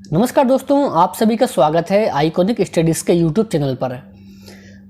नमस्कार दोस्तों, आप सभी का स्वागत है आइकॉनिक स्टडीज़ के यूट्यूब चैनल पर।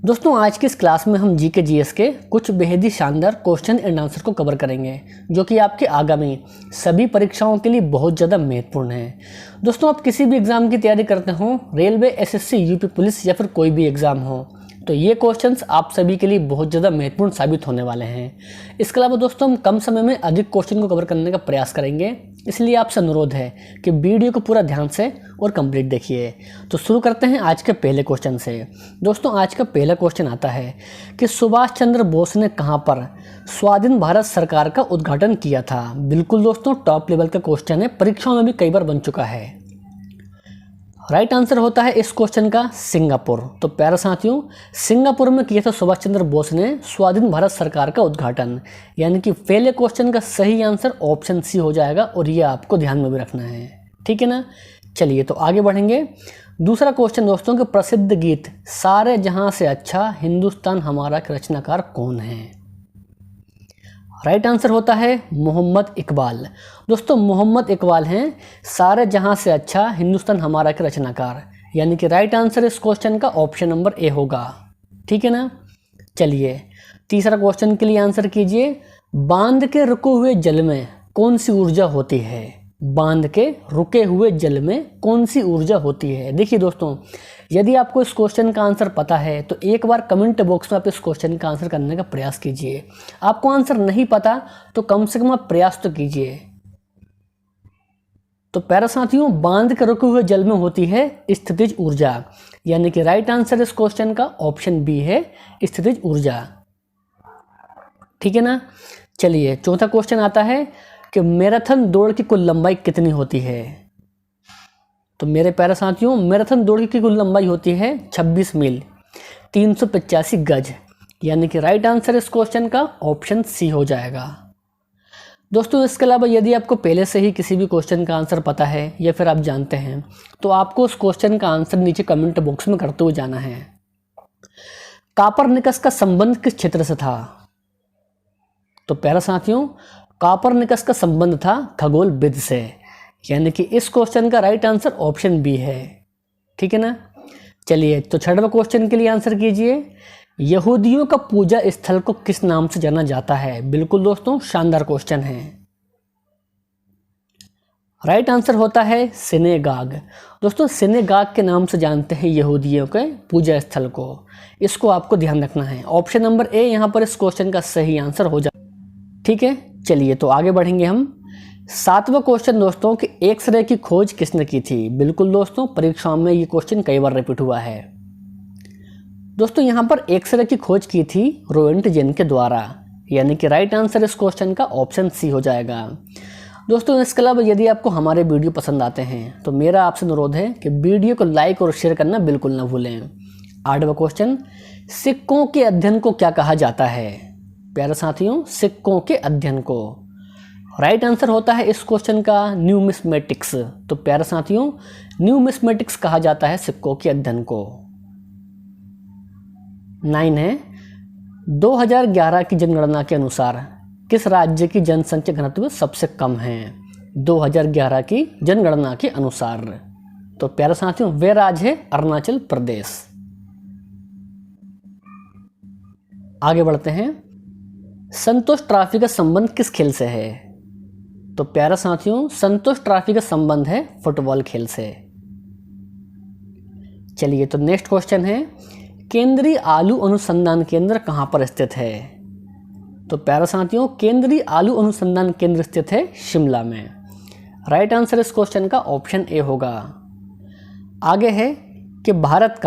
दोस्तों, आज की इस क्लास में हम जीके जीएस के कुछ बेहद ही शानदार क्वेश्चन एंड आंसर को कवर करेंगे, जो कि आपके आगामी सभी परीक्षाओं के लिए बहुत ज़्यादा महत्वपूर्ण है। दोस्तों, आप किसी भी एग्ज़ाम की तैयारी करते हो, रेलवे, एसएससी, यूपी पुलिस या फिर कोई भी एग्ज़ाम हो, तो ये क्वेश्चंस आप सभी के लिए बहुत ज़्यादा महत्वपूर्ण साबित होने वाले हैं। इसके अलावा दोस्तों, हम कम समय में अधिक क्वेश्चन को कवर करने का प्रयास करेंगे, इसलिए आपसे अनुरोध है कि वीडियो को पूरा ध्यान से और कंप्लीट देखिए। तो शुरू करते हैं आज के पहले क्वेश्चन से। दोस्तों, आज का पहला क्वेश्चन आता है कि सुभाष चंद्र बोस ने कहाँ पर स्वाधीन भारत सरकार का उद्घाटन किया था। बिल्कुल दोस्तों, टॉप लेवल का क्वेश्चन है, परीक्षाओं में भी कई बार बन चुका है। राइट आंसर होता है इस क्वेश्चन का सिंगापुर। तो प्यारे साथियों, सिंगापुर में किया था सुभाष चंद्र बोस ने स्वाधीन भारत सरकार का उद्घाटन, यानी कि पहले क्वेश्चन का सही आंसर ऑप्शन सी हो जाएगा, और ये आपको ध्यान में भी रखना है, ठीक है ना। चलिए तो आगे बढ़ेंगे। दूसरा क्वेश्चन दोस्तों, के प्रसिद्ध गीत सारे जहां से अच्छा हिंदुस्तान हमारा के रचनाकार कौन है। राइट आंसर होता है मोहम्मद इकबाल। दोस्तों, मोहम्मद इकबाल हैं सारे जहां से अच्छा हिंदुस्तान हमारा के रचनाकार, यानी कि राइट आंसर इस क्वेश्चन का ऑप्शन नंबर ए होगा, ठीक है ना। चलिए तीसरा क्वेश्चन के लिए आंसर कीजिए। बांध के रुके हुए जल में कौन सी ऊर्जा होती है। बांध के रुके हुए जल में कौन सी ऊर्जा होती है। देखिए दोस्तों, यदि आपको इस क्वेश्चन का आंसर पता है तो एक बार कमेंट बॉक्स में आप इस क्वेश्चन का आंसर करने का प्रयास कीजिए। आपको आंसर नहीं पता तो कम से कम आप प्रयास तो कीजिए। तो प्यारे साथियों, बांध के रुके हुए जल में होती है स्थितिज ऊर्जा, यानी कि राइट आंसर इस क्वेश्चन का ऑप्शन बी है स्थितिज ऊर्जा, ठीक है ना। चलिए चौथा क्वेश्चन आता है कि मैराथन दौड़ की कुल लंबाई कितनी होती है। तो मेरे प्यारे साथियों, मैराथन दौड़ की कुल लंबाई होती है 26 मील 385 गज, यानी कि राइट आंसर इस क्वेश्चन का ऑप्शन सी हो जाएगा। दोस्तों, इसके अलावा यदि आपको पहले से ही किसी भी क्वेश्चन का आंसर पता है या फिर आप जानते हैं, तो आपको उस क्वेश्चन का आंसर नीचे कमेंट बॉक्स में करते हुए जाना है। कापरनिकस का संबंध किस क्षेत्र से था। तो प्यारे साथियों, कापरनिकस का संबंध था खगोल विद से, यानी कि इस क्वेश्चन का राइट आंसर ऑप्शन बी है, ठीक है ना। चलिए तो छठवें क्वेश्चन के लिए आंसर कीजिए। यहूदियों का पूजा स्थल को किस नाम से जाना जाता है। बिल्कुल दोस्तों, शानदार क्वेश्चन है। राइट आंसर होता है सिनेगाग। दोस्तों, सिनेगाग के नाम से जानते हैं यहूदियों के पूजा स्थल को, इसको आपको ध्यान रखना है। ऑप्शन नंबर ए यहाँ पर इस क्वेश्चन का सही आंसर हो जाए, ठीक है। चलिए तो आगे बढ़ेंगे हम। सातवां क्वेश्चन दोस्तों, कि एक्सरे की खोज किसने की थी। बिल्कुल दोस्तों, परीक्षाओं में ये क्वेश्चन कई बार रिपीट हुआ है। दोस्तों, यहाँ पर एक्सरे की खोज की थी रोएंटजेन के द्वारा, यानी कि राइट आंसर इस क्वेश्चन का ऑप्शन सी हो जाएगा। दोस्तों, इसके अलावा यदि आपको हमारे वीडियो पसंद आते हैं तो मेरा आपसे अनुरोध है कि वीडियो को लाइक और शेयर करना बिल्कुल ना भूलें। आठवां क्वेश्चन, सिक्कों के अध्ययन को क्या कहा जाता है। प्यारे साथियों, सिक्कों के अध्ययन को राइट आंसर होता है इस क्वेश्चन का न्यूमिस्मेटिक्स। तो प्यारे साथियों, न्यूमिस्मेटिक्स कहा जाता है सिक्कों के अध्ययन को। 9 है, 2011 की जनगणना के अनुसार किस राज्य की जनसंख्या घनत्व सबसे कम है। 2011 की जनगणना के अनुसार, तो प्यारे साथियों, वे राज्य है अरुणाचल प्रदेश। आगे बढ़ते हैं। संतोष ट्रॉफी का संबंध किस खेल से है। तो प्यारे साथियों, संतोष ट्रॉफी का संबंध है फुटबॉल खेल से। चलिए तो नेक्स्ट क्वेश्चन है, केंद्रीय आलू अनुसंधान केंद्र कहाँ पर स्थित है। तो प्यारे साथियों, केंद्रीय आलू अनुसंधान केंद्र स्थित है शिमला में। राइट आंसर इस क्वेश्चन का ऑप्शन ए होगा। आगे है कि भारत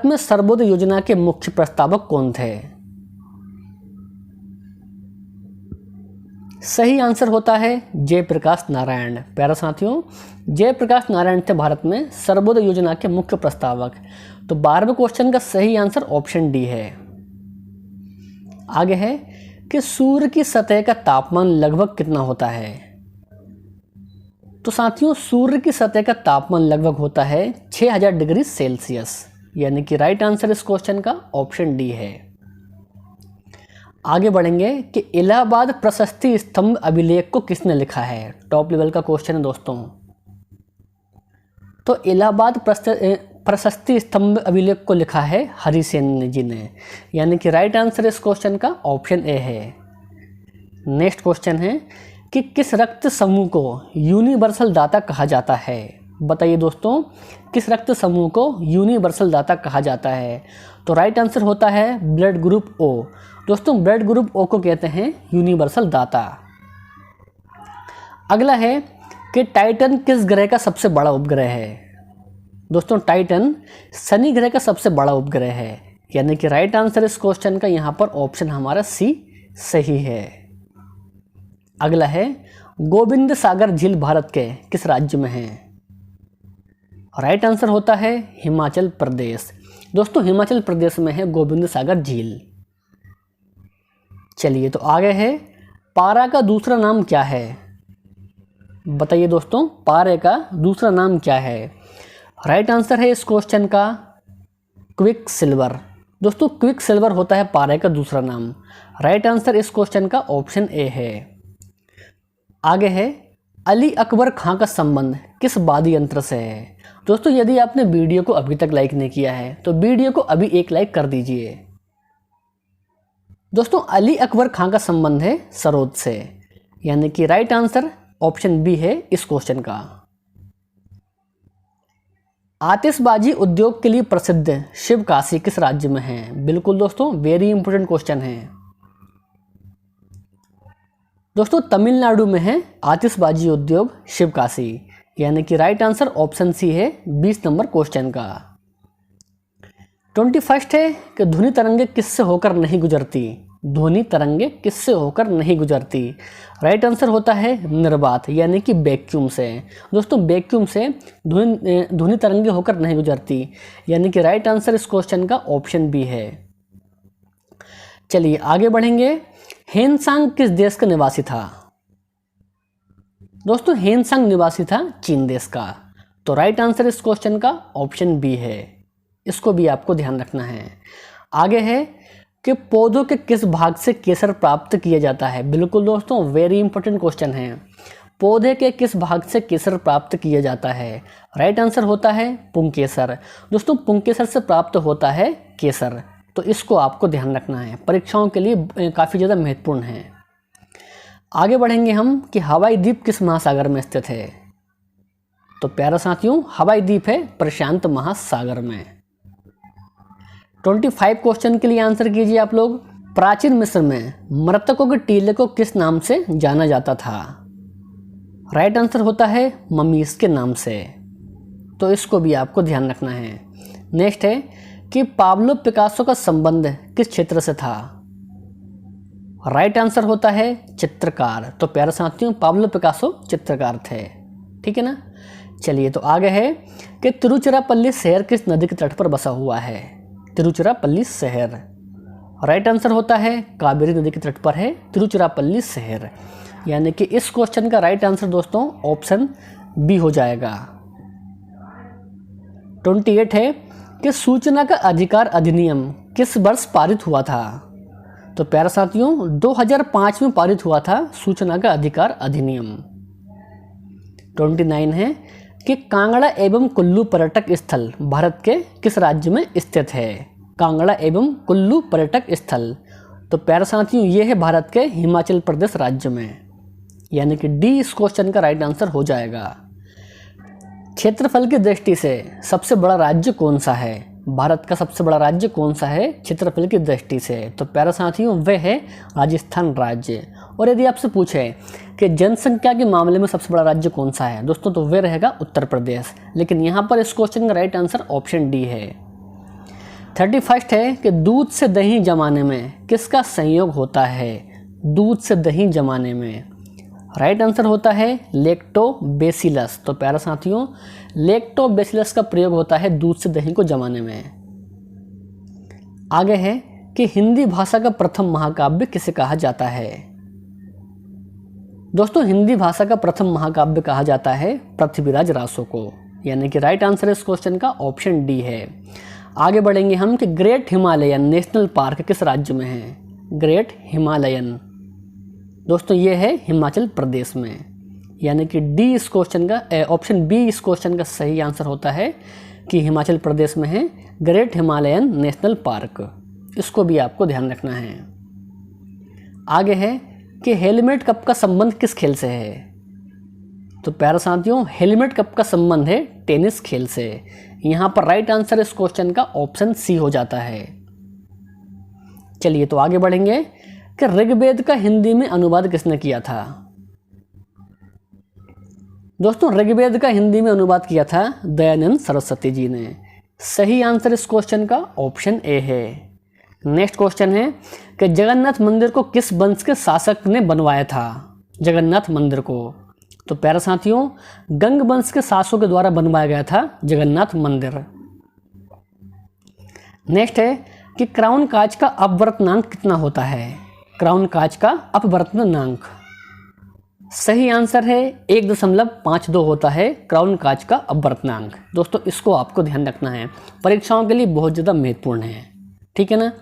में सर्वोदय योजना के मुख्य प्रस्तावक कौन थे। सही आंसर होता है जयप्रकाश नारायण। प्यारे साथियों, जयप्रकाश नारायण थे भारत में सर्वोदय योजना के मुख्य प्रस्तावक। तो 12वें क्वेश्चन का सही आंसर ऑप्शन डी है। आगे है कि सूर्य की सतह का तापमान लगभग कितना होता है। तो साथियों, सूर्य की सतह का तापमान लगभग होता है 6000 डिग्री सेल्सियस, यानी कि राइट आंसर इस क्वेश्चन का ऑप्शन डी है। आगे बढ़ेंगे कि इलाहाबाद प्रशस्ति स्तंभ अभिलेख को किसने लिखा है। टॉप लेवल का क्वेश्चन है दोस्तों। तो इलाहाबाद प्रशस्ति स्तंभ अभिलेख को लिखा है हरिसेन जी ने, यानी कि राइट आंसर इस क्वेश्चन का ऑप्शन ए है। नेक्स्ट क्वेश्चन है कि किस रक्त समूह को यूनिवर्सल दाता कहा जाता है? बताइए दोस्तों, किस रक्त समूह को यूनिवर्सल दाता कहा जाता है? तो राइट आंसर होता है ब्लड ग्रुप ओ। दोस्तों ब्लड ग्रुप ओ को कहते हैं यूनिवर्सल दाता। अगला है कि टाइटन किस ग्रह का सबसे बड़ा उपग्रह है? दोस्तों टाइटन शनि ग्रह का सबसे बड़ा उपग्रह है, यानी कि राइट आंसर इस क्वेश्चन का यहाँ पर ऑप्शन हमारा सी सही है। अगला है गोविंद सागर झील भारत के किस राज्य में है? राइट आंसर होता है हिमाचल प्रदेश। दोस्तों हिमाचल प्रदेश में है गोविंद सागर झील। चलिए तो आगे है, पारा का दूसरा नाम क्या है? बताइए दोस्तों, पारे का दूसरा नाम क्या है? राइट आंसर है इस क्वेश्चन का क्विक सिल्वर। दोस्तों क्विक सिल्वर होता है पारे का दूसरा नाम। राइट आंसर इस क्वेश्चन का ऑप्शन ए है। आगे है, अली अकबर खां का संबंध किस वाद्य यंत्र से है? दोस्तों यदि आपने वीडियो को अभी तक लाइक नहीं किया है तो वीडियो को अभी एक लाइक कर दीजिए। दोस्तों अली अकबर खां का संबंध है सरोद से, यानी कि राइट आंसर ऑप्शन बी है इस क्वेश्चन का। आतिशबाजी उद्योग के लिए प्रसिद्ध शिवकाशी किस राज्य में है? बिल्कुल दोस्तों, वेरी इंपॉर्टेंट क्वेश्चन है। दोस्तों तमिलनाडु में है आतिशबाजी उद्योग शिवकाशी, यानी कि राइट आंसर ऑप्शन सी है 20 नंबर क्वेश्चन का। 21 है कि ध्वनि तरंगे किससे होकर नहीं गुजरती? ध्वनि तरंगे किससे होकर नहीं गुजरती? राइट आंसर होता है निर्वात, यानी कि वैक्यूम से। दोस्तों वैक्यूम से ध्वनि तरंगे होकर नहीं गुजरती, यानी कि राइट आंसर इस क्वेश्चन का ऑप्शन बी है। चलिए आगे बढ़ेंगे, हेनसांग किस देश का निवासी था? दोस्तों हेनसांग निवासी था चीन देश का। तो राइट आंसर इस क्वेश्चन का ऑप्शन बी है, इसको भी आपको ध्यान रखना है। आगे है कि पौधों के किस भाग से केसर प्राप्त किया जाता है? बिल्कुल दोस्तों, वेरी इंपॉर्टेंट क्वेश्चन है। पौधे के किस भाग से केसर प्राप्त किया जाता है? राइट आंसर होता है पुंकेसर। दोस्तों पुंकेसर से प्राप्त होता है केसर, तो इसको आपको ध्यान रखना है, परीक्षाओं के लिए काफ़ी ज़्यादा महत्वपूर्ण है। आगे बढ़ेंगे हम कि हवाई द्वीप किस महासागर में स्थित है? तो प्यारे साथियों हवाई द्वीप है प्रशांत महासागर में। 25 क्वेश्चन के लिए आंसर कीजिए आप लोग। प्राचीन मिस्र में मृतकों के टीले को किस नाम से जाना जाता था? राइट आंसर होता है ममीज के नाम से, तो इसको भी आपको ध्यान रखना है। नेक्स्ट है कि पाब्लो पिकासो का संबंध किस क्षेत्र से था? राइट आंसर होता है चित्रकार। तो प्यारे साथियों पाब्लो पिकासो चित्रकार थे, ठीक है ना। चलिए तो आगे है कि तिरुचिरापल्ली शहर किस नदी के तट पर बसा हुआ है? तिरुचिरापल्ली शहर, राइट आंसर होता है कावेरी नदी के तट पर है तिरुचिरापल्ली शहर, यानी कि इस क्वेश्चन का राइट आंसर दोस्तों ऑप्शन बी हो जाएगा। 28 है कि सूचना का अधिकार अधिनियम किस वर्ष पारित हुआ था? तो प्यारे साथियों 2005 में पारित हुआ था सूचना का अधिकार अधिनियम। 29 है कि कांगड़ा एवं कुल्लू पर्यटक स्थल भारत के किस राज्य में स्थित है? कांगड़ा एवं कुल्लू पर्यटक स्थल, तो प्यारे साथियों ये है भारत के हिमाचल प्रदेश राज्य में, यानी कि डी इस क्वेश्चन का राइट आंसर हो जाएगा। क्षेत्रफल की दृष्टि से सबसे बड़ा राज्य कौन सा है? भारत का सबसे बड़ा राज्य कौन सा है क्षेत्रफल की दृष्टि से? तो प्यारे साथियों वह है राजस्थान राज्य। और यदि आपसे पूछे कि जनसंख्या के मामले में सबसे बड़ा राज्य कौन सा है दोस्तों, तो वह रहेगा उत्तर प्रदेश, लेकिन यहाँ पर इस क्वेश्चन का राइट आंसर ऑप्शन डी है। 31 है कि दूध से दही जमाने में किसका संयोग होता है? दूध से दही जमाने में राइट आंसर होता है लैक्टोबैसिलस। तो प्यारे साथियों लैक्टोबैसिलस का प्रयोग होता है दूध से दही को जमाने में। आगे है कि हिंदी भाषा का प्रथम महाकाव्य किसे कहा जाता है? दोस्तों हिंदी भाषा का प्रथम महाकाव्य कहा जाता है पृथ्वीराज रासो को, यानी कि राइट आंसर इस क्वेश्चन का ऑप्शन डी है। आगे बढ़ेंगे हम कि ग्रेट हिमालयन नेशनल पार्क किस राज्य में है? ग्रेट हिमालयन दोस्तों ये है हिमाचल प्रदेश में, यानी कि डी इस क्वेश्चन का, ऑप्शन बी इस क्वेश्चन का सही आंसर होता है कि हिमाचल प्रदेश में है ग्रेट हिमालयन नेशनल पार्क। इसको भी आपको ध्यान रखना है। आगे है कि हेलमेट कप का संबंध किस खेल से है। तो प्यारे साथियों, हेलमेट कप का संबंध है टेनिस खेल से। यहाँ पर राइट आंसर इस क्वेश्चन का ऑप्शन सी हो जाता है। चलिए तो आगे बढ़ेंगे कि ऋग्वेद का हिंदी में अनुवाद किसने किया था। दोस्तों, ऋग्वेद का हिंदी में अनुवाद किया था दयानंद सरस्वती जी ने। सही आंसर इस क्वेश्चन का ऑप्शन ए है। नेक्स्ट क्वेश्चन है कि जगन्नाथ मंदिर को किस वंश के शासक ने बनवाया था। जगन्नाथ मंदिर को, तो प्यारे साथियों, गंग वंश के शासकों के द्वारा बनवाया गया था जगन्नाथ मंदिर। नेक्स्ट है कि क्राउन काज का अपवर्तनांक कितना होता है। क्राउन काज का अपवर्तनांक, सही आंसर है 1.52 होता है क्राउन काज का अपवर्तनांक। दोस्तों, इसको आपको ध्यान रखना है, परीक्षाओं के लिए बहुत ज़्यादा महत्वपूर्ण है। ठीक है ना।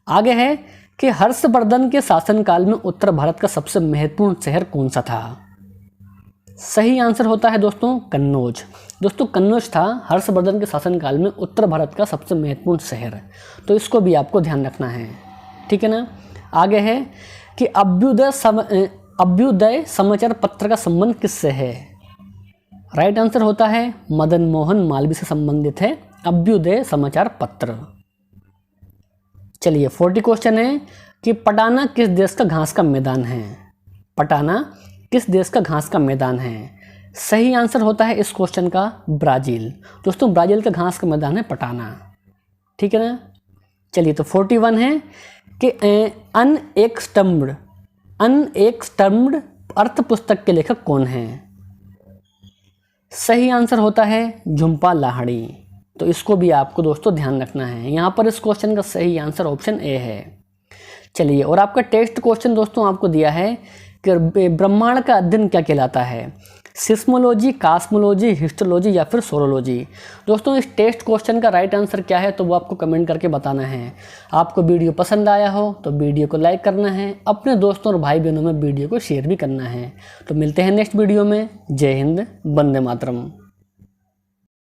आगे है कि हर्षवर्धन के शासनकाल में उत्तर भारत का सबसे महत्वपूर्ण शहर कौन सा था। सही आंसर होता है दोस्तों कन्नौज। दोस्तों, कन्नौज था हर्षवर्धन के शासनकाल में उत्तर भारत का सबसे महत्वपूर्ण शहर। तो इसको भी आपको ध्यान रखना है। ठीक है ना। आगे है कि अभ्युदय समाचार पत्र का संबंध किससे है। राइट आंसर होता है मदन मोहन मालवीय से संबंधित है अभ्युदय समाचार पत्र। चलिए 40 क्वेश्चन है कि पटाना किस देश का घास का मैदान है। पटाना किस देश का घास का मैदान है। सही आंसर होता है इस क्वेश्चन का ब्राज़ील। दोस्तों, ब्राज़ील का घास का मैदान है पटाना। ठीक है ना। चलिए तो 41 है कि अनएक्सटर्म्ड अर्थ पुस्तक के लेखक कौन हैं। सही आंसर होता है झुम्पा लाहिड़ी। तो इसको भी आपको दोस्तों ध्यान रखना है। यहाँ पर इस क्वेश्चन का सही आंसर ऑप्शन ए है। चलिए, और आपका टेस्ट क्वेश्चन दोस्तों आपको दिया है कि ब्रह्मांड का अध्ययन क्या कहलाता है। सिस्मोलॉजी, कॉस्मोलॉजी, हिस्टोलॉजी या फिर सोरोलॉजी। दोस्तों, इस टेस्ट क्वेश्चन का राइट आंसर क्या है तो वो आपको कमेंट करके बताना है। आपको वीडियो पसंद आया हो तो वीडियो को लाइक करना है, अपने दोस्तों और भाई बहनों में वीडियो को शेयर भी करना है। तो मिलते हैं नेक्स्ट वीडियो में। जय हिंद, वंदे मातरम।